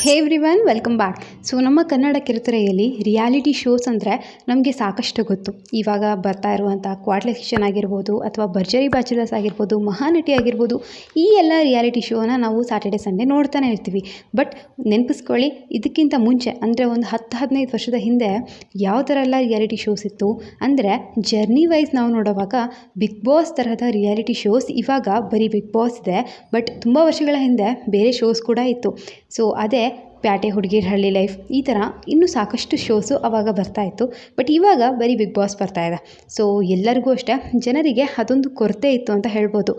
ಹೇ everyone welcome back. So ನಮ್ಮ Kannada ಕಿರುತೆರೆಯಲ್ಲಿ reality shows ಅಂದರೆ ನಮಗೆ ಸಾಕಷ್ಟು ಗೊತ್ತು. ಇವಾಗ ಬರ್ತಾ ಇರುವಂಥ ಕ್ವಾಟ್ಲೆ ಕಿಚನ್ ಆಗಿರ್ಬೋದು ಅಥವಾ ಭರ್ಜರಿ ಬ್ಯಾಚುಲರ್ಸ್ ಆಗಿರ್ಬೋದು, ಮಹಾನಟಿ ಆಗಿರ್ಬೋದು, ಈ ಎಲ್ಲ ರಿಯಾಲಿಟಿ ಶೋನ ನಾವು ಸ್ಯಾಟರ್ಡೆ ಸಂಡೇ ನೋಡ್ತಾನೆ ಇರ್ತೀವಿ. ಬಟ್ ನೆನಪಿಸ್ಕೊಳ್ಳಿ, ಇದಕ್ಕಿಂತ ಮುಂಚೆ ಅಂದರೆ ಒಂದು 10-15 ವರ್ಷದ ಹಿಂದೆ ಯಾವ ಥರ ಎಲ್ಲ ರಿಯಾಲಿಟಿ ಶೋಸ್ ಇತ್ತು ಅಂದರೆ, ಜರ್ನಿ ವೈಸ್ ನಾವು ನೋಡುವಾಗ ಬಿಗ್ ಬಾಸ್ ತರಹದ ರಿಯಾಲಿಟಿ ಶೋಸ್ ಇವಾಗ ಬರೀ ಬಿಗ್ ಬಾಸ್ ಇದೆ. ಬಟ್ ತುಂಬ ವರ್ಷಗಳ ಹಿಂದೆ ಬೇರೆ ಶೋಸ್ ಕೂಡ ಇತ್ತು. ಸೊ ಅದೇ ಪ್ಯಾಟೆ ಹುಡುಗಿರ ಹಳ್ಳಿ ಲೈಫ್, ಈ ಥರ ಇನ್ನೂ ಸಾಕಷ್ಟು ಶೋಸು ಆವಾಗ ಬರ್ತಾಯಿತ್ತು. ಬಟ್ ಇವಾಗ ಬರೀ ಬಿಗ್ ಬಾಸ್ ಬರ್ತಾಯಿದೆ. ಸೊ ಎಲ್ಲರಿಗೂ ಅಷ್ಟೇ ಜನರಿಗೆ ಅದೊಂದು ಕೊರತೆ ಇತ್ತು ಅಂತ ಹೇಳ್ಬೋದು.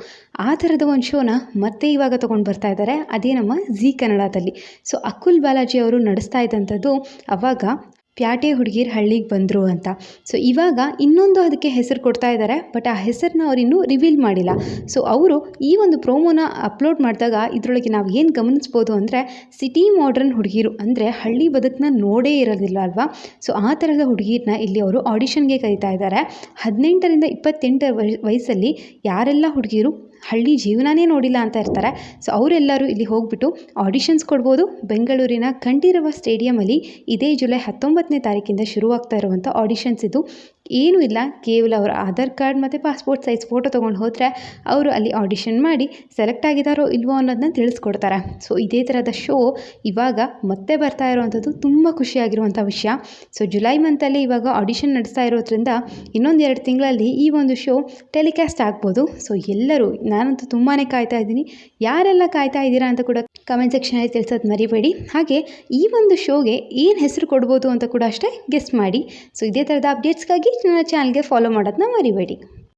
ಆ ಥರದ ಒಂದು ಶೋನ ಮತ್ತೆ ಇವಾಗ ತೊಗೊಂಡು ಬರ್ತಾ ಇದ್ದಾರೆ, ಅದೇ ನಮ್ಮ ಝೀ ಕನ್ನಡದಲ್ಲಿ. ಸೊ ಅಕುಲ್ ಬಾಲಾಜಿ ಅವರು ನಡೆಸ್ತಾ ಇದ್ದಂಥದ್ದು ಅವಾಗ ಪ್ಯಾಟೆ ಹುಡುಗಿರ ಹಳ್ಳಿಗೆ ಬಂದರು ಅಂತ. ಸೊ ಇವಾಗ ಇನ್ನೊಂದು ಅದಕ್ಕೆ ಹೆಸರು ಕೊಡ್ತಾ ಇದ್ದಾರೆ, ಬಟ್ ಆ ಹೆಸರನ್ನ ಅವ್ರು ಇನ್ನೂ ರಿವೀಲ್ ಮಾಡಿಲ್ಲ. ಸೊ ಅವರು ಈ ಒಂದು ಪ್ರೋಮೋನ ಅಪ್ಲೋಡ್ ಮಾಡಿದಾಗ ಇದರೊಳಗೆ ನಾವು ಏನು ಗಮನಿಸ್ಬೋದು ಅಂದರೆ, ಸಿಟಿ ಮಾಡ್ರನ್ ಹುಡುಗಿರು ಅಂದರೆ ಹಳ್ಳಿ ಬದುಕನ್ನ ನೋಡೇ ಇರೋದಿಲ್ಲ ಅಲ್ವಾ. ಸೊ ಆ ಥರದ ಹುಡುಗಿರನ್ನ ಇಲ್ಲಿ ಅವರು ಆಡಿಷನ್ಗೆ ಕರೀತಾ ಇದ್ದಾರೆ. 18ರಿಂದ 28 ವಯಸ್ಸಲ್ಲಿ ಯಾರೆಲ್ಲ ಹುಡುಗಿರು ಹಳ್ಳಿ ಜೀವನನೇ ನೋಡಿಲ್ಲ ಅಂತ ಇರ್ತಾರೆ, ಸೊ ಅವರೆಲ್ಲರೂ ಇಲ್ಲಿ ಹೋಗ್ಬಿಟ್ಟು ಆಡಿಷನ್ಸ್ ಕೊಡ್ಬೋದು. ಬೆಂಗಳೂರಿನ ಕಂಠೀರವ ಸ್ಟೇಡಿಯಮಲ್ಲಿ ಇದೇ ಜುಲೈ 19ನೇ ತಾರೀಕಿಂದ ಶುರುವಾಗ್ತಾ ಇರುವಂಥ ಆಡಿಷನ್ಸ್ ಇದು. ಏನೂ ಇಲ್ಲ, ಕೇವಲ ಅವರ ಆಧಾರ್ ಕಾರ್ಡ್ ಮತ್ತು ಪಾಸ್ಪೋರ್ಟ್ ಸೈಜ್ ಫೋಟೋ ತೊಗೊಂಡು ಹೋದರೆ ಅವರು ಅಲ್ಲಿ ಆಡಿಷನ್ ಮಾಡಿ ಸೆಲೆಕ್ಟ್ ಆಗಿದ್ದಾರೋ ಇಲ್ವೋ ಅನ್ನೋದನ್ನ ತಿಳಿಸ್ಕೊಡ್ತಾರೆ. ಸೊ ಇದೇ ಥರದ ಶೋ ಇವಾಗ ಮತ್ತೆ ಬರ್ತಾ ಇರುವಂಥದ್ದು ತುಂಬ ಖುಷಿಯಾಗಿರುವಂಥ ವಿಷಯ. ಸೊ ಜುಲೈ ಮಂತಲ್ಲಿ ಇವಾಗ ಆಡಿಷನ್ ನಡೆಸ್ತಾ ಇರೋದ್ರಿಂದ ಇನ್ನೊಂದು 2 ತಿಂಗಳಲ್ಲಿ ಈ ಒಂದು ಶೋ ಟೆಲಿಕಾಸ್ಟ್ ಆಗ್ಬೋದು. ಸೊ ಎಲ್ಲರೂ, ನಾನಂತೂ ತುಂಬಾ ಕಾಯ್ತಾ ಇದ್ದೀನಿ. ಯಾರೆಲ್ಲ ಕಾಯ್ತಾ ಇದ್ದೀರಾ ಅಂತ ಕೂಡ ಕಮೆಂಟ್ ಸೆಕ್ಷನಲ್ಲಿ ತಿಳಿಸೋದು ಮರಿಬೇಡಿ. ಹಾಗೆ ಈ ಒಂದು ಶೋಗೆ ಏನು ಹೆಸರು ಕೊಡ್ಬೋದು ಅಂತ ಕೂಡ ಅಷ್ಟೇ ಗೆಸ್ ಮಾಡಿ. ಸೊ ಇದೇ ಥರದ ಅಪ್ಡೇಟ್ಸ್ಗಾಗಿ ನನ್ನ ಚಾನಲ್ಗೆ ಫಾಲೋ ಮಾಡೋದನ್ನ ಮರಿಬೇಡಿ.